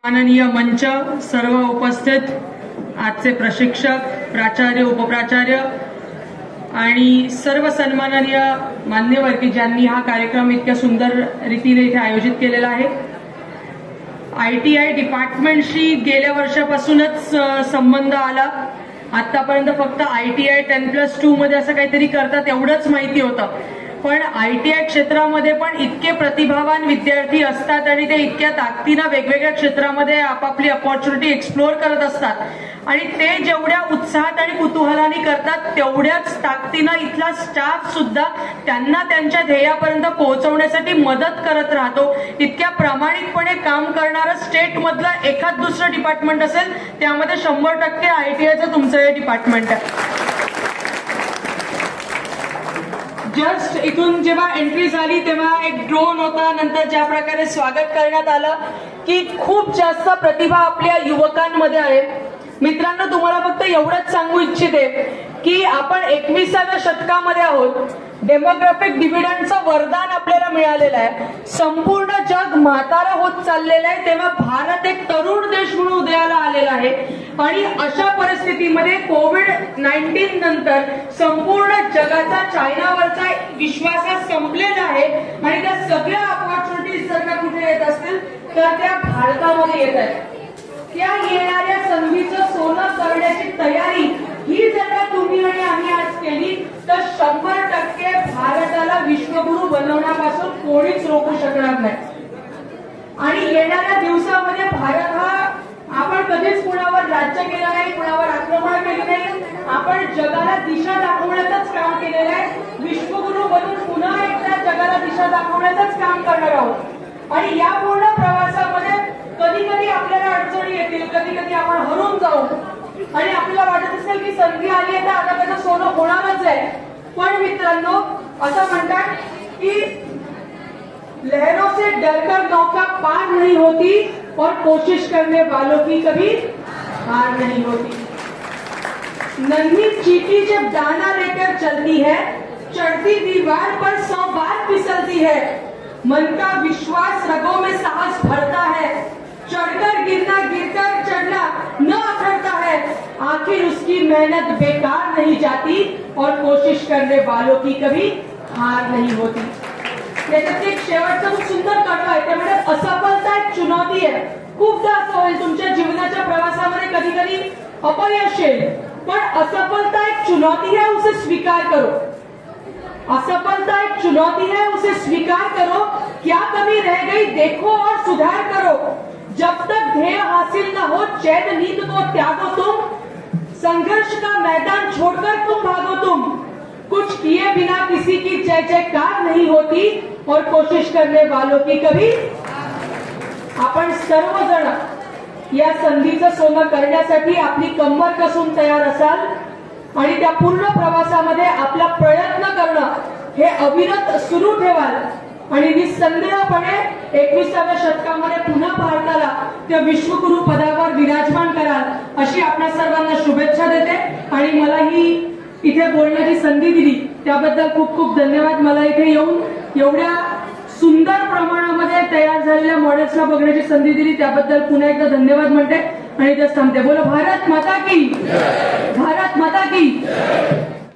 माननीय मंच, सर्व उपस्थित आजचे प्रशिक्षक, प्राचार्य, उपप्राचार्य आणि सर्व सन्माननीय मान्यवर की ज्यांनी हा कार्यक्रम इतक्या सुंदर रीतीने इथे आयोजित केलेला आहे. ITI डिपार्टमेंटशी गेल्या वर्षापासूनच संबंध आला. आतापर्यंत फक्त ITI 10+2 मध्ये असं काहीतरी करतात एवढंच माहिती होतं. पण ITI क्षेत्रामध्ये पण इतके प्रतिभावान विद्यार्थी असतात आणि ते इतक्या ताकदीनं वेगवेगळ्या क्षेत्रामध्ये आपापली अपॉर्च्युनिटी एक्सप्लोर करत असतात आणि ते जेवढ्या उत्साहात आणि कुतूहलाने करतात तेवढ्याच ताकदीनं इथला स्टाफ सुद्धा त्यांना त्यांच्या ध्येयापर्यंत पोहोचवण्यासाठी मदत करत राहतो. इतक्या प्रामाणिकपणे काम करणारं स्टेट मधलं एखाद दुसरं डिपार्टमेंट असेल त्यामध्ये 100% ITIचं तुमचं हे डिपार्टमेंट आहे. जस्ट इथून जेव्हा एंट्री झाली तेव्हा एक ड्रोन होता, नंतर ज्या प्रकारे स्वागत करण्यात आलं की खूप जास्त प्रतिभा आपल्या युवकांमध्ये आहे. मित्रांनो, तुम्हाला फक्त एवढंच सांगू इच्छिते की आपण 21व्या शतकामध्ये आहोत. डेमोग्राफिक डिव्हिडंडचं वरदान आपल्याला मिळालेलं आहे. संपूर्ण जग म्हातारा होत चाललेलं आहे, तेव्हा भारत एक तरुण देश म्हणून उदयाला आलेला आहे. आणि अशा परिस्थितीमध्ये कोविड-19 नंतर संपूर्ण जगाचा चायनावरचा विश्वास संपलेला आहे आणि त्या सगळ्या अपॉर्च्युनिटीज जर का कुठे येत असतील तर त्या भारतामध्ये येत आहेत. त्या येणाऱ्या संधीचं सोनं करण्याची तयारी ही जर का तुम्ही आणि आम्ही आज केली तर 100% भारताला विश्वगुरू बनवण्यापासून कोणीच रोखू शकणार नाही. आणि येणाऱ्या दिवसामध्ये भारत हा आपण कधीच कुणावर राज्य केलं नाही, कुणावर आक्रमण केलं नाही. आपण जगाला दिशा दाखवण्याचंच काम केलेलं आहे. विश्वगुरू बनून पुन्हा एकदा जगाला दिशा दाखवण्याचंच काम करणार आहोत. आणि या पूर्ण प्रवासामध्ये कधी कधी आपल्याला अडचणी येतील, कधी कधी आपण हरून जाऊ आणि आपल्याला वाटत असेल की संधी आली आहे तर आता त्याचं सोनं होणारच आहे. पण मित्रांनो, असं म्हणतात की लहरों से डरकर नौका पार नहीं होती और कोशिश करने वालों की कभी हार नहीं होती. नन्ही चींटी जब दाना लेकर चलती है, चढ़ती दीवार पर 100 बार फिसलती है. मन का विश्वास रगों में साहस भरता है. चढ़कर गिरना, गिरकर चढ़ना न अखरता है. आखिर उसकी मेहनत बेकार नहीं जाती और कोशिश करने वालों की कभी हार नहीं होती. याच्यात एक शेवटचं खूप सुंदर कथा आहे. त्यामुळे असफलता एक चुनौती आहे. खूपदा असं होईल तुमच्या जीवनाच्या प्रवासामध्ये कधी कधी अपयश येईल, पण असफलता एक चुनौती है, उसे स्वीकार करो. असफलता एक चुनौती है, उसे स्वीकार करो. क्या कमी रह गई देखो और सुधार करो. जब तक ध्येय हासिल न हो चैन नींद को त्यागो तुम. संघर्ष का मैदान छोड़कर तुम भागो तुम. कुछ किए बिना किसी की जय जयकार नहीं होती और कोशिश करने वालों की कभी. आपण सर्वजण या संधीचं सोनं करण्यासाठी आपली कंबर कसून तयार असाल आणि त्या पूर्ण प्रवासामध्ये आपला प्रयत्न करणं हे अविरत सुरू ठेवाल आणि निसंदेहपणे 21व्या शतकामध्ये पुन्हा भारताला त्या विश्वगुरू पदावर विराजमान कराल अशी आपल्या सर्वांना शुभेच्छा देते. आणि मला ही इथे बोलण्याची संधी दिली त्याबद्दल खूप खूप धन्यवाद. मला इथे येऊन एवढ्या सुंदर प्रमाणामध्ये तयार झालेल्या मॉडेल्सला बघण्याची संधी दिली त्याबद्दल पुन्हा एकदा धन्यवाद म्हणते आणि इथेच थांबते. बोलो भारत माता की, भारत माता की.